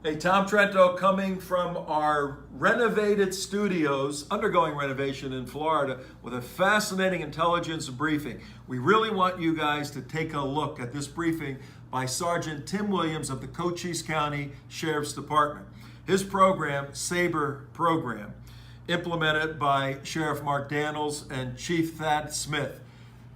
Hey, Tom Trento coming from our renovated studios, undergoing renovation in Florida, with a fascinating intelligence briefing. We really want you guys to take a look at this briefing by Sergeant Tim Williams of the Cochise County Sheriff's Department. His program, SABRE program, implemented by Sheriff Mark Daniels and Chief Thad Smith.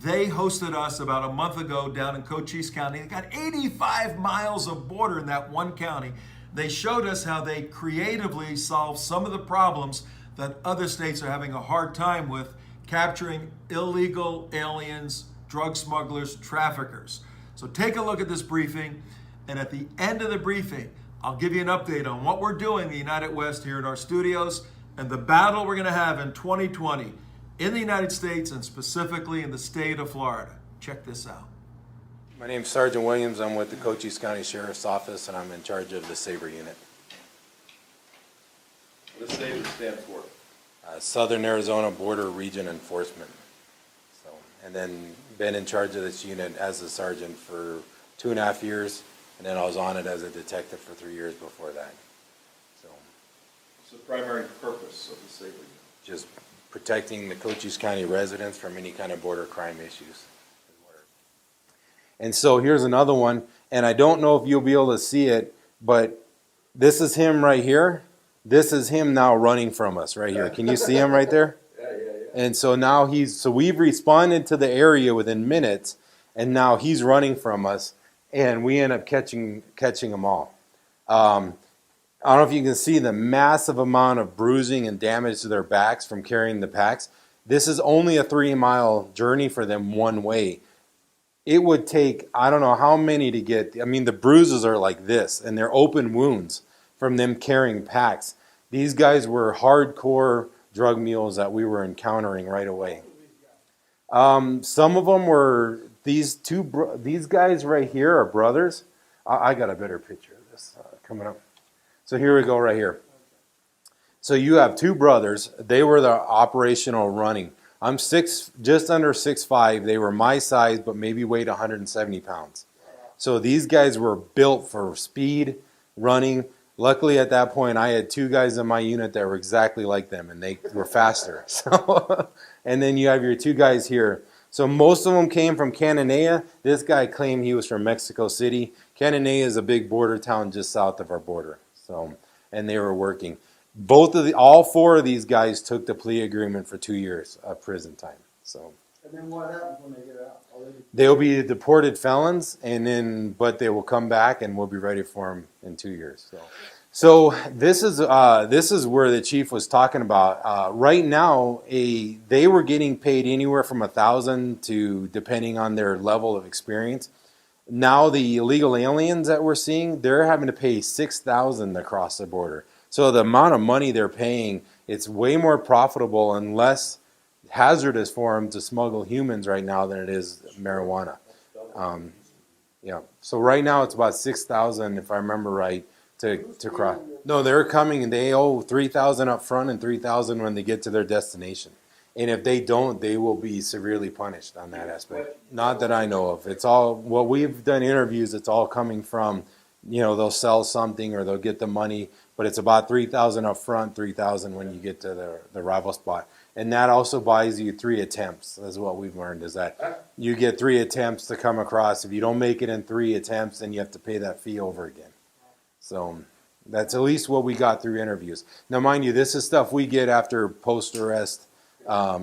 They hosted us about a month ago down in Cochise County. They got 85 miles of border in that one county. They showed us how they creatively solved some of the problems that other states are having a hard time with, capturing illegal aliens, drug smugglers, traffickers. So take a look at this briefing, and at the end of the briefing, I'll give you an update on what we're doing in the United West here in our studios and the battle we're going to have in 2020 in the United States and specifically in the state of Florida. Check this out. My name is Sergeant Williams. I'm with the Cochise County Sheriff's Office, and I'm in charge of the SABRE unit. What does SABRE stand for? Southern Arizona Border Region Enforcement. And then been in charge of this unit as a sergeant for 2.5 years, and then I was on it as a detective for 3 years before that. So, what's the primary purpose of the SABRE unit? Just protecting the Cochise County residents from any kind of border crime issues. And so here's another one, and I don't know if you'll be able to see it, but this is him right here. This is him now running from us right here. Can you see him right there? Yeah. And so now we've responded to the area within minutes, and now he's running from us, and we end up catching them all. I don't know if you can see the massive amount of bruising and damage to their backs from carrying the packs. This is only a 3-mile journey for them one way. It would take, I don't know how many to get. I mean, the bruises are like this, and they're open wounds from them carrying packs. These guys were hardcore drug mules that we were encountering right away. Some of them were, these guys right here are brothers. I got a better picture of this coming up. So here we go right here. So you have two brothers. They were the operational running. I'm just under 6'5". They were my size, but maybe weighed 170 pounds. So these guys were built for speed, running. Luckily, at that point, I had 2 guys in my unit that were exactly like them, and they were faster. So, and then you have your 2 guys here. So most of them came from Cananea. This guy claimed he was from Mexico City. Cananea is a big border town just south of our border. So, and they were working. All 4 of these guys took the plea agreement for 2 years of prison time. So. And then what happens when they get out? They'll be deported felons, but they will come back, and we'll be ready for them in 2 years. So this is where the chief was talking about. Right now, they were getting paid anywhere from $1,000 to, depending on their level of experience. Now the illegal aliens that we're seeing, they're having to pay $6,000 to cross the border. So the amount of money they're paying, it's way more profitable and less hazardous for them to smuggle humans right now than it is marijuana. Yeah. So right now it's about $6,000, if I remember right, to cross. No, they're coming and they owe $3,000 up front and $3,000 when they get to their destination. And if they don't, they will be severely punished on that aspect. Not that I know of. It's all, what we've done interviews, it's all coming from, they'll sell something or they'll get the money, but it's about $3,000 up front, $3,000 when you get to the arrival spot. And that also buys you 3 attempts. That's what we've learned, is that you get 3 attempts to come across. If you don't make it in 3 attempts, then you have to pay that fee over again. So that's at least what we got through interviews. Now, mind you, this is stuff we get after post-arrest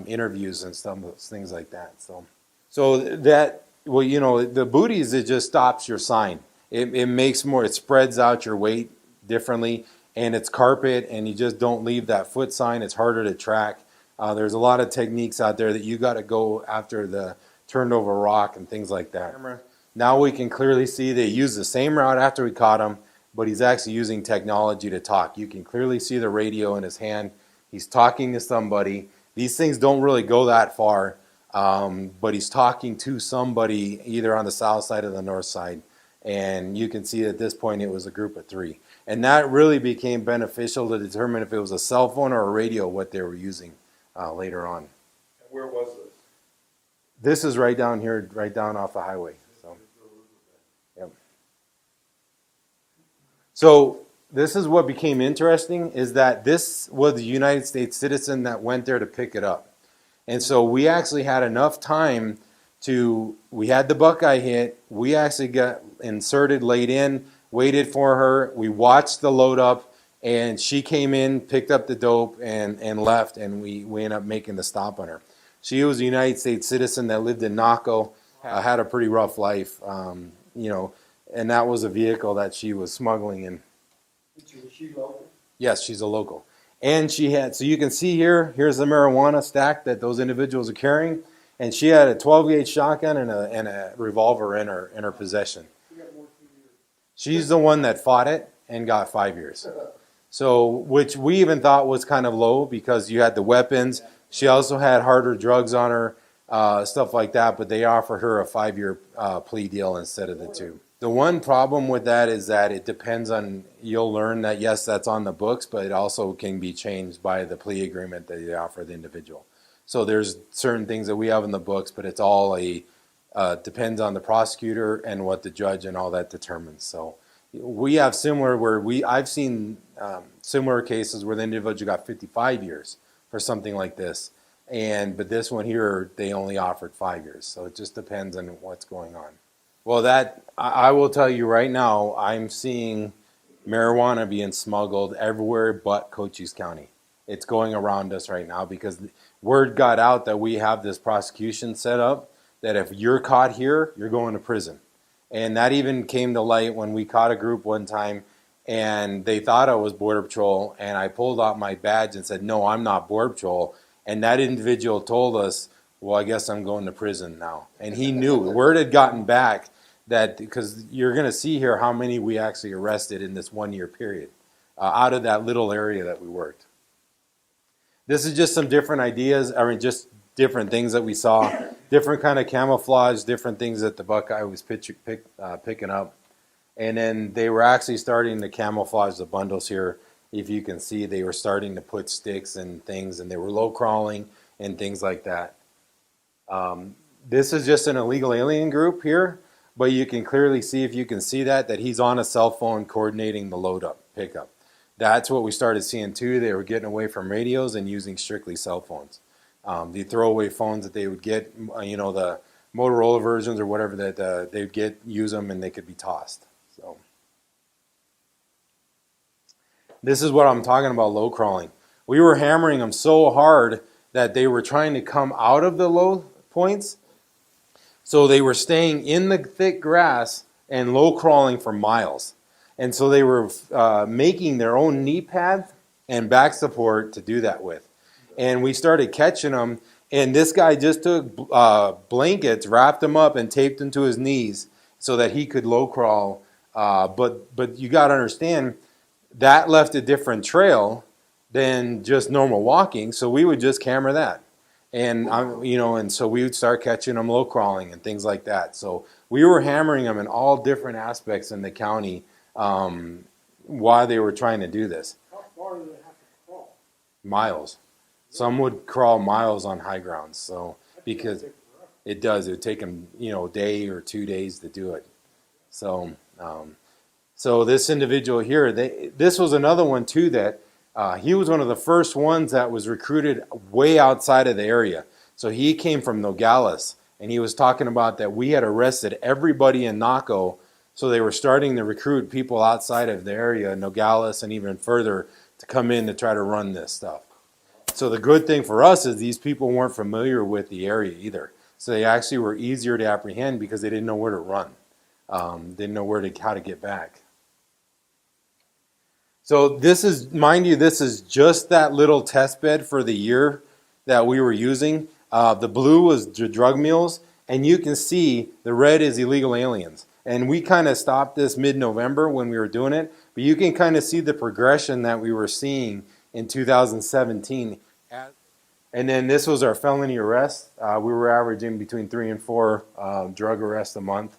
interviews and stuff, things like that. So that, the booties, it just stops your sign. It makes more, it spreads out your weight differently, and it's carpet, and you just don't leave that foot sign. It's harder to track. There's a lot of techniques out there that you got to go after the turned over rock and things like that. Now we can clearly see they use the same route after we caught him, but he's actually using technology to talk. You can clearly see the radio in his hand. He's talking to somebody. These things don't really go that far, but he's talking to somebody either on the south side or the north side. And you can see at this point it was a group of 3. And that really became beneficial to determine if it was a cell phone or a radio, what they were using later on. And where was this? This is right down here, right down off the highway. So this is what became interesting, is that this was a United States citizen that went there to pick it up. And so we actually had enough time we had the Buckeye hit, we actually got inserted, laid in, waited for her, we watched the load up, and she came in, picked up the dope, and left, and we ended up making the stop on her. She was a United States citizen that lived in Naco, had a pretty rough life, and that was a vehicle that she was smuggling in. Was she local? Yes, she's a local. And she had, so you can see here's the marijuana stack that those individuals are carrying, and she had a 12-gauge shotgun and a revolver in her possession. She got more than 2 years. She's the one that fought it and got 5 years. So, which we even thought was kind of low because you had the weapons. She also had harder drugs on her, stuff like that, but they offered her a 5-year plea deal instead of the 2. The one problem with that is that it depends on, you'll learn that yes, that's on the books, but it also can be changed by the plea agreement that they offer the individual. So there's certain things that we have in the books, but it's all depends on the prosecutor and what the judge and all that determines. So we have similar I've seen similar cases where the individual got 55 years for something like this. But this one here, they only offered 5 years. So it just depends on what's going on. Well, I will tell you right now, I'm seeing marijuana being smuggled everywhere but Cochise County. It's going around us right now because word got out that we have this prosecution set up that if you're caught here, you're going to prison. And that even came to light when we caught a group one time and they thought I was Border Patrol, and I pulled out my badge and said, no, I'm not Border Patrol. And that individual told us, well, I guess I'm going to prison now. And he knew. Word had gotten back that, because you're going to see here how many we actually arrested in this 1 year period out of that little area that we worked. This is just some different ideas, just different things that we saw, different kind of camouflage, different things that the Buckeye was picking up. And then they were actually starting to camouflage the bundles here. If you can see, they were starting to put sticks and things, and they were low crawling and things like that. This is just an illegal alien group here, but you can clearly see, if you can see that he's on a cell phone coordinating the load up, pickup. That's what we started seeing too. They were getting away from radios and using strictly cell phones. The throwaway phones that they would get, the Motorola versions or whatever that they would get, use them, and they could be tossed. So this is what I'm talking about, low crawling. We were hammering them so hard that they were trying to come out of the low points. So they were staying in the thick grass and low crawling for miles. And so they were making their own knee pads and back support to do that with. And we started catching them. And this guy just took blankets, wrapped them up, and taped them to his knees so that he could low crawl. But you got to understand, that left a different trail than just normal walking. So we would just camera that. And and so we would start catching them low crawling and things like that. So we were hammering them in all different aspects in the county while they were trying to do this. How far do they have to crawl? Miles. Some would crawl miles on high grounds. So because it would take them a day or 2 days to do it. So so this individual here, this was another one too that. He was one of the first ones that was recruited way outside of the area. So he came from Nogales, and he was talking about that we had arrested everybody in Naco, so they were starting to recruit people outside of the area, Nogales and even further, to come in to try to run this stuff. So the good thing for us is these people weren't familiar with the area either. So they actually were easier to apprehend because they didn't know where to run, didn't know how to get back. So this is, mind you, this is just that little test bed for the year that we were using. The blue was drug mules, and you can see the red is illegal aliens. And we kind of stopped this mid-November when we were doing it, but you can kind of see the progression that we were seeing in 2017. And then this was our felony arrest. We were averaging between 3 and 4 drug arrests a month.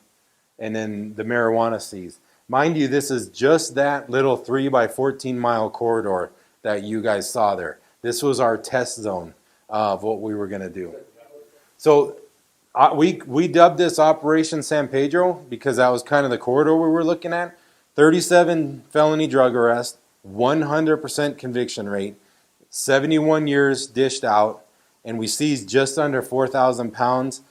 And then the marijuana seized. Mind you, this is just that little 3 by 14 mile corridor that you guys saw there. This was our test zone of what we were going to do. So we dubbed this Operation San Pedro because that was kind of the corridor we were looking at. 37 felony drug arrests, 100% conviction rate, 71 years dished out, and we seized just under 4,000 pounds.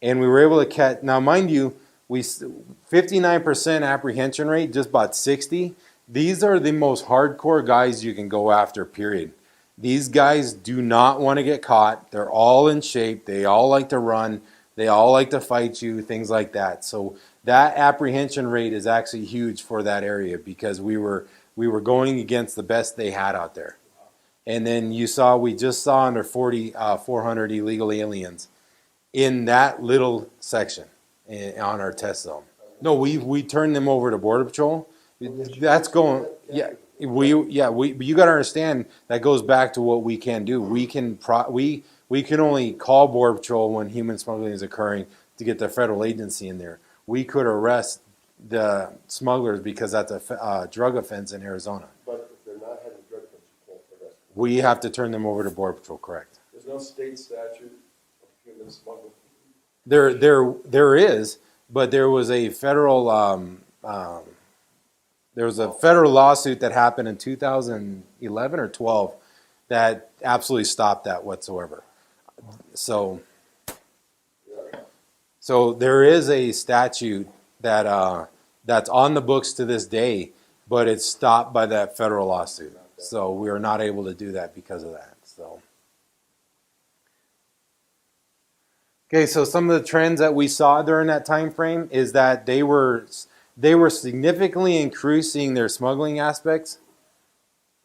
And we were able to catch, now mind you, 59% apprehension rate, just about 60. These are the most hardcore guys you can go after, period. These guys do not want to get caught. They're all in shape. They all like to run. They all like to fight you, things like that. So that apprehension rate is actually huge for that area because we were going against the best they had out there. And then we just saw under 400 illegal aliens in that little section on our test zone. No, we turned them over to Border Patrol. That's going, yeah. You got to understand that goes back to what we can do. We can only call Border Patrol when human smuggling is occurring to get the federal agency in there. We could arrest the smugglers because that's a drug offense in Arizona. But if they're not having drug offense, you can't arrest them. We have to turn them over to Border Patrol, correct? There's no state statute of human smuggling. There is, but there was a federal lawsuit that happened in 2011 or 12 that absolutely stopped that whatsoever. So there is a statute that that's on the books to this day, but it's stopped by that federal lawsuit. So we are not able to do that because of that. So. Okay, so some of the trends that we saw during that time frame is that they were significantly increasing their smuggling aspects.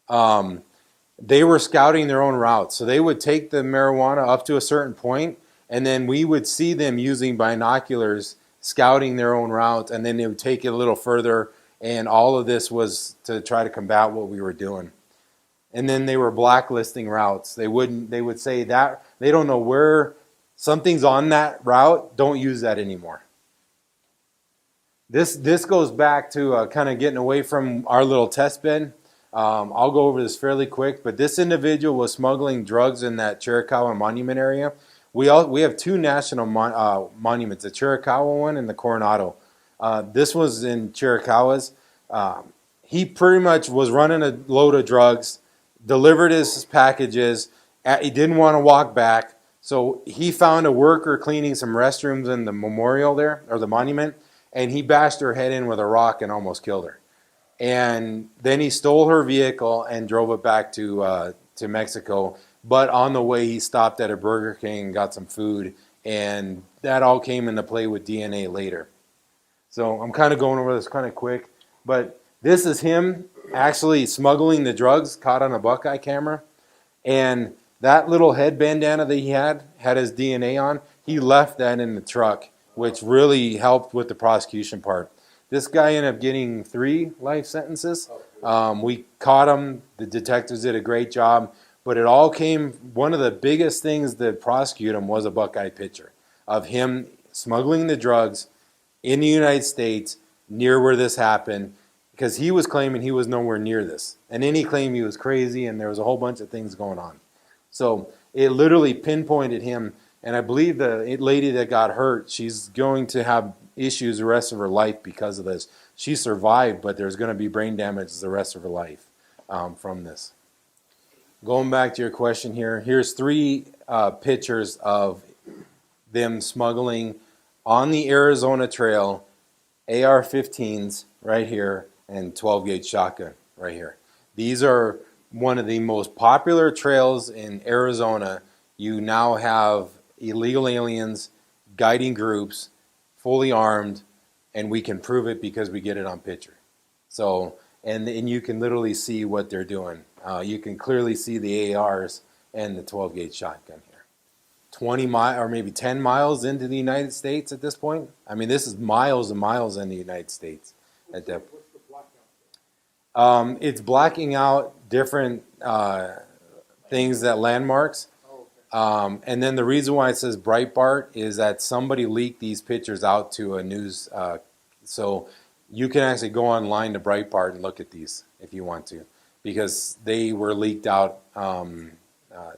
They were scouting their own routes. So they would take the marijuana up to a certain point, and then we would see them using binoculars, scouting their own route, and then they would take it a little further, and all of this was to try to combat what we were doing. And then they were blacklisting routes. They would say that they don't know where something's on that route, don't use that anymore. This goes back to kind of getting away from our little test bed. I'll go over this fairly quick, but this individual was smuggling drugs in that Chiricahua Monument area. We have two national monuments, the Chiricahua one and the Coronado. This was in Chiricahua's. He pretty much was running a load of drugs, delivered his packages. He didn't want to walk back. So he found a worker cleaning some restrooms in the memorial there, or the monument, and he bashed her head in with a rock and almost killed her. And then he stole her vehicle and drove it back to Mexico. But on the way, he stopped at a Burger King and got some food, and that all came into play with DNA later. So I'm kind of going over this kind of quick, but this is him actually smuggling the drugs caught on a Buckeye camera, and that little head bandana that he had his DNA on. He left that in the truck, which really helped with the prosecution part. This guy ended up getting 3 life sentences. We caught him. The detectives did a great job. But it all came, one of the biggest things that prosecuted him was a Buckeye picture of him smuggling the drugs in the United States near where this happened, because he was claiming he was nowhere near this. And then he claimed he was crazy and there was a whole bunch of things going on. So it literally pinpointed him, and I believe the lady that got hurt, she's going to have issues the rest of her life because of this. She survived, but there's going to be brain damage the rest of her life from this. Going back to your question here, here's 3 pictures of them smuggling on the Arizona Trail, AR-15s right here, and 12-gauge shotgun right here. These are one of the most popular trails in Arizona. You now have illegal aliens, guiding groups, fully armed, and we can prove it because we get it on picture. So, and you can literally see what they're doing. You can clearly see the ARs and the 12-gauge shotgun here. 20 miles or maybe 10 miles into the United States at this point. I mean, this is miles and miles in the United States at that point. What's the blackout? It's blacking out different things, that landmarks. Oh, okay. And then the reason why it says Breitbart is that somebody leaked these pictures out to a news. So you can actually go online to Breitbart and look at these if you want to, because they were leaked out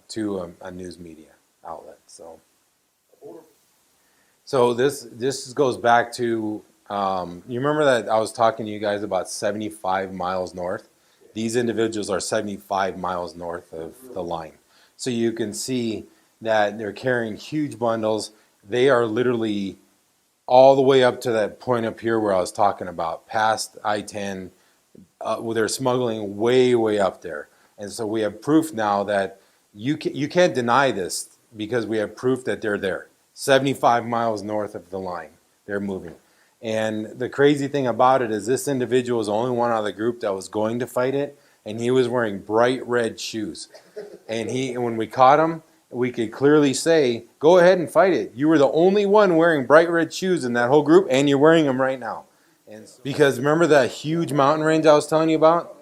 to a news media outlet. So this goes back to You remember that I was talking to you guys about 75 miles north? These individuals are 75 miles north of the line. So you can see that they're carrying huge bundles. They are literally all the way up to that point up here where I was talking about, past I-10. Well, they're smuggling way, way up there. And so we have proof now that you can't deny this because we have proof that they're there. 75 miles north of the line, they're moving. And the crazy thing about it is this individual was the only one out of the group that was going to fight it, and he was wearing bright red shoes. And when we caught him, we could clearly say, go ahead and fight it. You were the only one wearing bright red shoes in that whole group, and you're wearing them right now. And because remember that huge mountain range I was telling you about?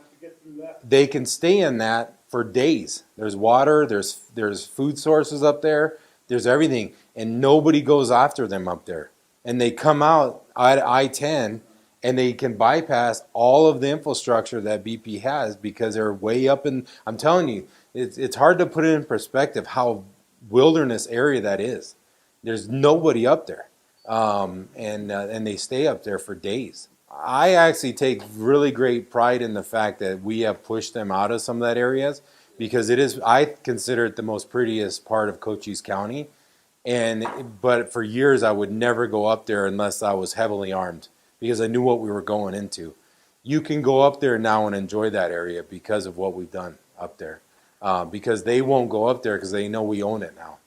They can stay in that for days. There's water, there's food sources up there, there's everything, and nobody goes after them up there. And they come out at I-10 and they can bypass all of the infrastructure that BP has because they're way up in, I'm telling you, it's hard to put it in perspective how wilderness area that is. There's nobody up there. And they stay up there for days. I actually take really great pride in the fact that we have pushed them out of some of that areas because I consider it the most prettiest part of Cochise County. But for years I would never go up there unless I was heavily armed because I knew what we were going into. You can go up there now and enjoy that area because of what we've done up there. Because they won't go up there because they know we own it now.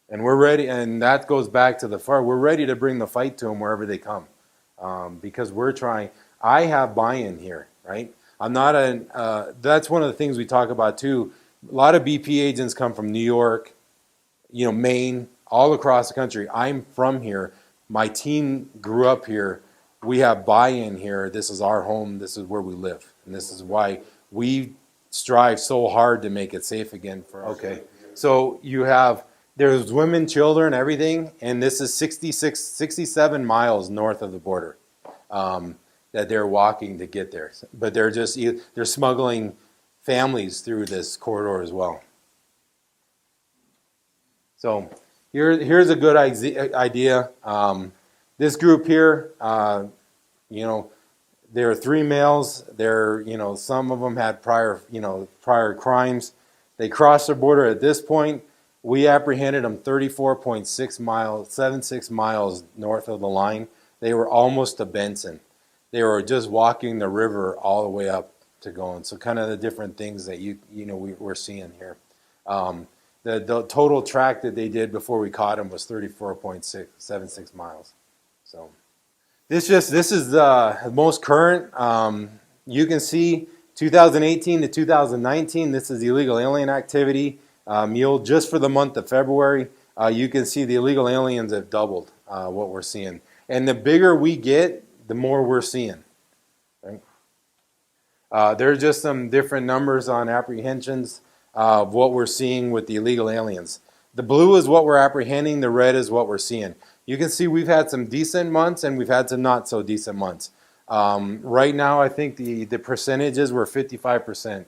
And we're ready, and that goes back to we're ready to bring the fight to them wherever they come. Because we're trying, I have buy-in here, right? I'm not that's one of the things we talk about too. A lot of BP agents come from New York, Maine, all across the country. I'm from here. My team grew up here. We have buy-in here. This is our home. This is where we live. And this is why we strive so hard to make it safe again for us. Okay. So there's women, children, everything, and this is 67 miles north of the border that they're walking to get there. But they're smuggling families through this corridor as well. So here's a good idea. This group here, there are 3 males. Some of them had prior crimes. They crossed the border at this point. We apprehended them 76 miles north of the line. They were almost to Benson. They were just walking the river all the way up to going. So kind of the different things that we're seeing here. The total track that they did before we caught them was 34.76 miles. So this is the most current. You can see 2018 to 2019. This is illegal alien activity. Mule just for the month of February. You can see the illegal aliens have doubled what we're seeing. And the bigger we get, the more we're seeing. Right? There's just some different numbers on apprehensions of what we're seeing with the illegal aliens. The blue is what we're apprehending. The red is what we're seeing. You can see we've had some decent months and we've had some not so decent months. Right now, I think the percentages were 55%.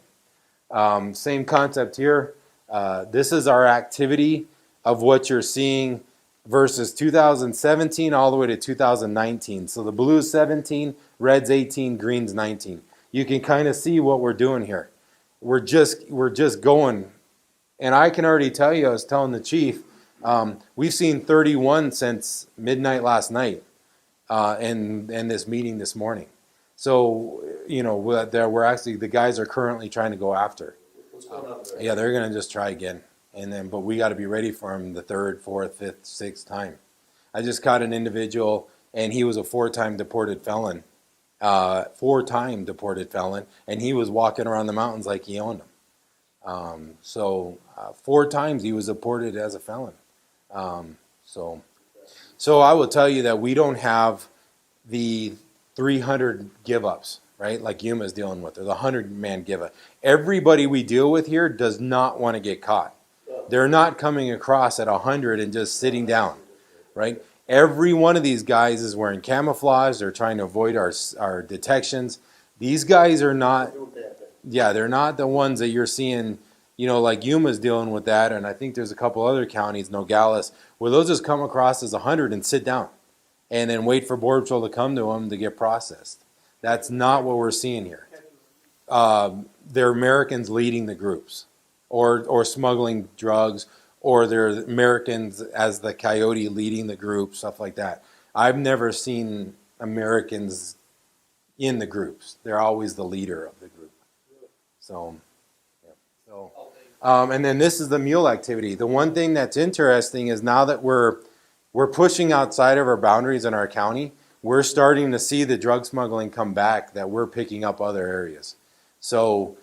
Same concept here. This is our activity of what you're seeing versus 2017 all the way to 2019. So the blue is 17, red's 18, green's 19. You can kind of see what we're doing here. We're just going. And I can already tell you, I was telling the chief, we've seen 31 since midnight last night and this meeting this morning. So, we're actually, the guys are currently trying to go after. What's going on there? Yeah, they're going to just try again. But we got to be ready for them the 3rd, 4th, 5th, 6th time. I just caught an individual, and he was a 4-time deported felon. 4-time deported felon, and he was walking around the mountains like he owned them. 4 times he was deported as a felon. So I will tell you that we don't have the 300 give-ups, right, like Yuma's dealing with, or the 100-man give-up. Everybody we deal with here does not want to get caught. They're not coming across at 100 and just sitting down, right? Every one of these guys is wearing camouflage. They're trying to avoid our detections. These guys are not, they're not the ones that you're seeing, like Yuma's dealing with that, and I think there's a couple other counties, Nogales, where they'll just come across as 100 and sit down, and then wait for Border Patrol to come to them to get processed. That's not what we're seeing here. They're Americans leading the groups, or smuggling drugs, or they're Americans as the coyote leading the group, stuff like that. I've never seen Americans in the groups. They're always the leader of the group. So, yeah. And then this is the mule activity. The one thing that's interesting is now that we're pushing outside of our boundaries in our county, we're starting to see the drug smuggling come back, that we're picking up other areas. So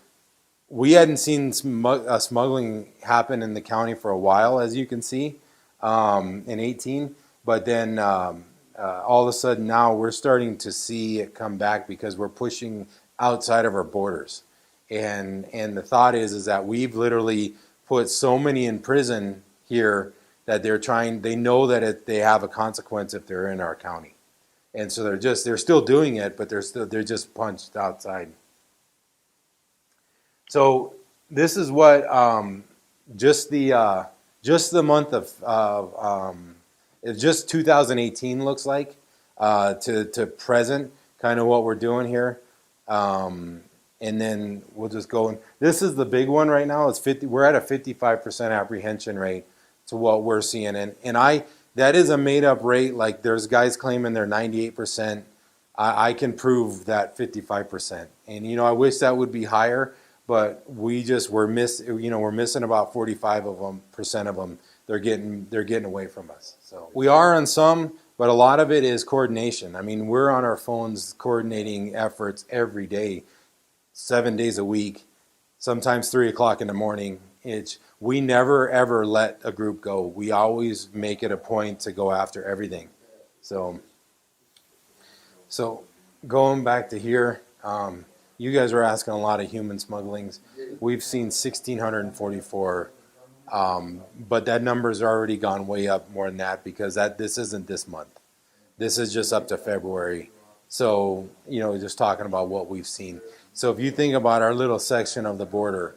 we hadn't seen smuggling happen in the county for a while, as you can see, in 18. But then all of a sudden now we're starting to see it come back because we're pushing outside of our borders. And the thought is that we've literally put so many in prison here that they know that they have a consequence if they're in our county. And so they're still doing it, but they're just punched outside. So this is what just the month of just 2018 looks like to present, kind of what we're doing here. And then we'll just go in. This is the big one right now. It's 50. We're at a 55% apprehension rate to what we're seeing, and that is a made up rate. Like there's guys claiming they're 98%. I can prove that 55%, and I wish that would be higher, but we're missing about 45% of them. They're getting away from us. So we are on some, but a lot of it is coordination. I mean, we're on our phones coordinating efforts every day. 7 days a week, sometimes 3 o'clock in the morning. We never ever let a group go. We always make it a point to go after everything. So going back to here, you guys were asking a lot of human smugglings. We've seen 1,644, but that number's already gone way up more than that because this isn't this month. This is just up to February. So, just talking about what we've seen. So if you think about our little section of the border,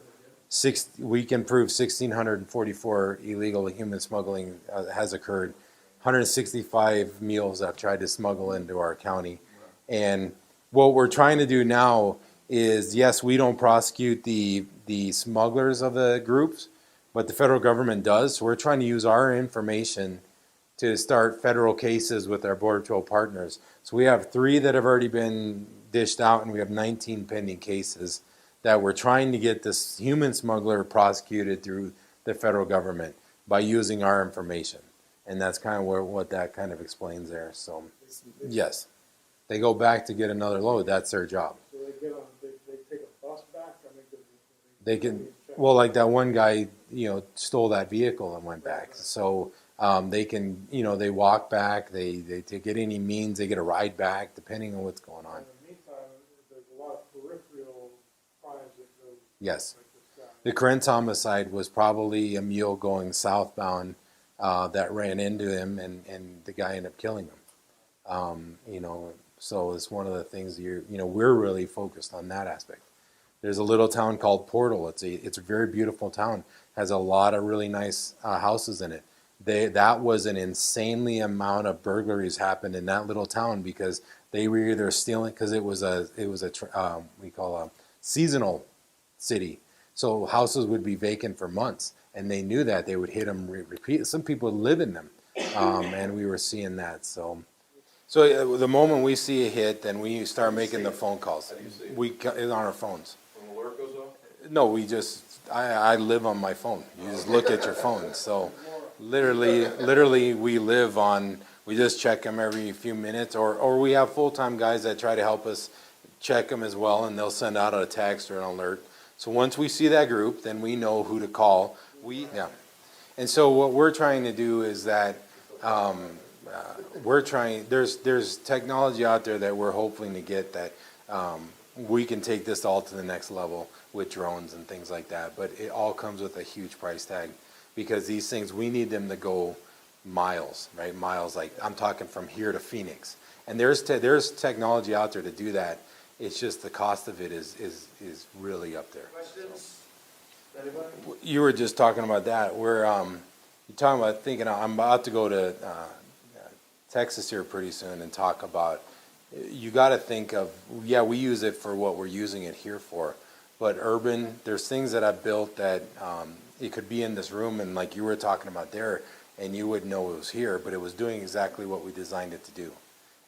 we can prove 1,644 illegal human smuggling has occurred. 165 mules have tried to smuggle into our county. And what we're trying to do now is, yes, we don't prosecute the smugglers of the groups, but the federal government does. So we're trying to use our information to start federal cases with our Border Patrol partners. So we have 3 that have already been dished out, and we have 19 pending cases that we're trying to get this human smuggler prosecuted through the federal government by using our information. And that's kind of what that kind of explains there. So, yes, they go back to get another load. That's their job. So they take a bus back? They can, well, like that one guy, stole that vehicle and went back. So they can, they walk back. They get any means. They get a ride back, depending on what's going on. There's a lot of peripheral crimes that go. Yes. The Trento homicide was probably a mule going southbound that ran into him, and the guy ended up killing him. So it's one of the things we're really focused on that aspect. There's a little town called Portal. It's a very beautiful town. Has a lot of really nice houses in it. That was an insanely amount of burglaries happened in that little town because they were either stealing, because it was a we call a seasonal city, so houses would be vacant for months, and they knew that they would hit them repeat. Some people live in them, and we were seeing that. So the moment we see a hit, then we start making the phone calls. It's on our phones. When the alert goes off? No, I live on my phone. You just look at your phone. So literally we just check them every few minutes, or we have full-time guys that try to help us check them as well, and they'll send out a text or an alert. So once we see that group, then we know who to call. And so what we're trying to do is that there's technology out there that we're hoping to get that we can take this all to the next level with drones and things like that. But it all comes with a huge price tag because these things, we need them to go miles, right? Miles, like I'm talking from here to Phoenix. And there's technology out there to do that. It's just the cost of it is really up there. Questions? Anybody? You were just talking about that. You're talking about thinking, I'm about to go to Texas here pretty soon and talk about, you got to think of, yeah, we use it for what we're using it here for, but urban, there's things that I've built that it could be in this room, and like you were talking about there, and you wouldn't know it was here, but it was doing exactly what we designed it to do.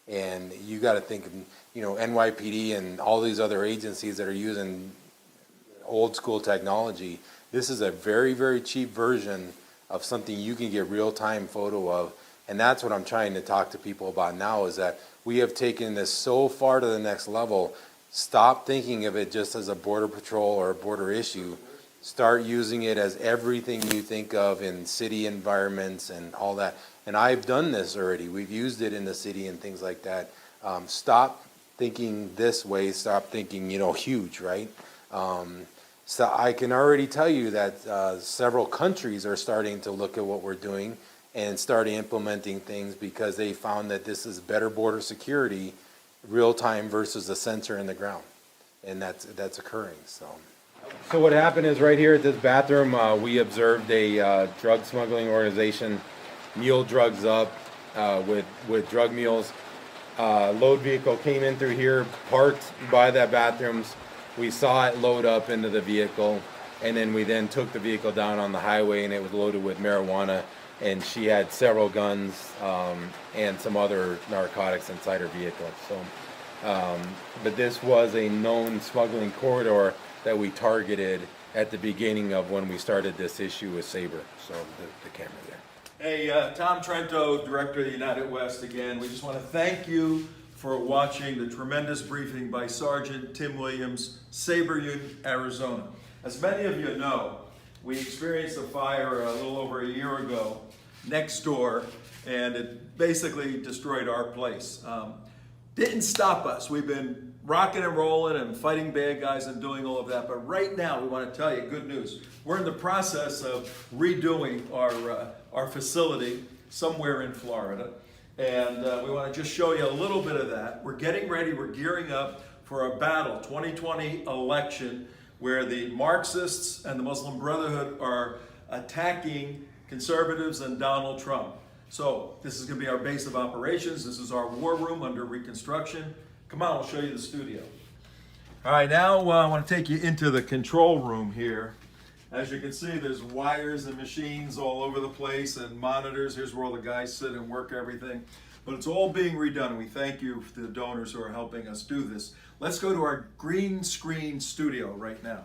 And you got to think of, NYPD and all these other agencies that are using old school technology. This is a very, very cheap version of something you can get real-time photo of. And that's what I'm trying to talk to people about now, is that we have taken this so far to the next level. Stop thinking of it just as a border patrol or a border issue. Start using it as everything you think of in city environments and all that. And I've done this already. We've used it in the city and things like that. Stop thinking this way. Stop thinking, huge, right? So I can already tell you that several countries are starting to look at what we're doing and start implementing things because they found that this is better border security, real time versus a sensor in the ground, and that's occurring. So what happened is right here at this bathroom, we observed a drug smuggling organization mule drugs up with drug mules. Load vehicle came in through here, parked by that bathrooms. We saw it load up into the vehicle, and then we took the vehicle down on the highway, and it was loaded with marijuana, and she had several guns and some other narcotics inside her vehicle. So, but this was a known smuggling corridor that we targeted at the beginning of when we started this issue with SABRE. So the camera there. Hey, Tom Trento, Director of the United West again. We just want to thank you for watching the tremendous briefing by Sergeant Tim Williams, SABRE Arizona. As many of you know, we experienced a fire a little over a year ago next door, and it basically destroyed our place. Didn't stop us. We've been rocking and rolling and fighting bad guys and doing all of that, but right now we want to tell you good news. We're in the process of redoing our facility somewhere in Florida. And we want to just show you a little bit of that. We're getting ready, we're gearing up for a battle, 2020 election, where the Marxists and the Muslim Brotherhood are attacking conservatives and Donald Trump. So this is going to be our base of operations. This is our war room under reconstruction. Come on, I'll show you the studio. All right, now I want to take you into the control room here. As you can see, there's wires and machines all over the place and monitors. Here's where all the guys sit and work everything. But it's all being redone. We thank you for the donors who are helping us do this. Let's go to our green screen studio right now.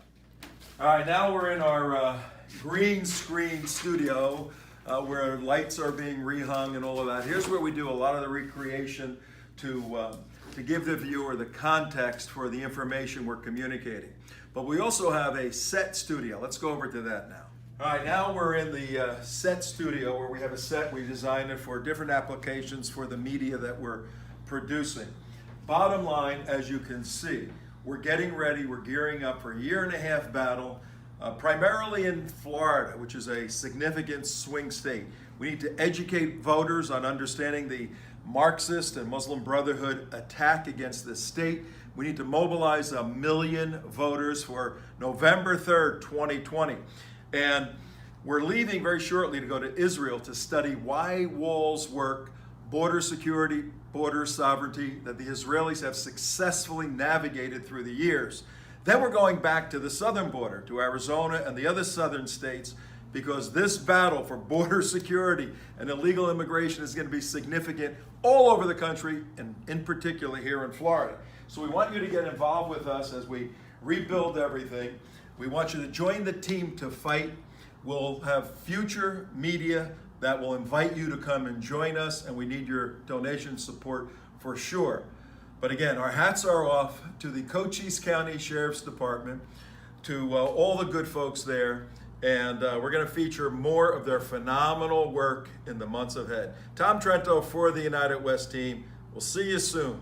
All right, now we're in our green screen studio where lights are being rehung and all of that. Here's where we do a lot of the recreation to give the viewer the context for the information we're communicating. But we also have a set studio. Let's go over to that now. All right, now we're in the set studio where we have a set. We designed it for different applications for the media that we're producing. Bottom line, as you can see, we're getting ready. We're gearing up for a 1.5-year battle, primarily in Florida, which is a significant swing state. We need to educate voters on understanding the Marxist and Muslim Brotherhood attack against this state. We need to mobilize 1 million voters for November 3rd, 2020. And we're leaving very shortly to go to Israel to study why walls work, border security, border sovereignty, that the Israelis have successfully navigated through the years. Then we're going back to the southern border, to Arizona and the other southern states, because this battle for border security and illegal immigration is going to be significant all over the country, and in particular here in Florida. So we want you to get involved with us as we rebuild everything. We want you to join the team to fight. We'll have future media that will invite you to come and join us, and we need your donation support for sure. But again, our hats are off to the Cochise County Sheriff's Department, to all the good folks there, and we're going to feature more of their phenomenal work in the months ahead. Tom Trento for the United West team. We'll see you soon.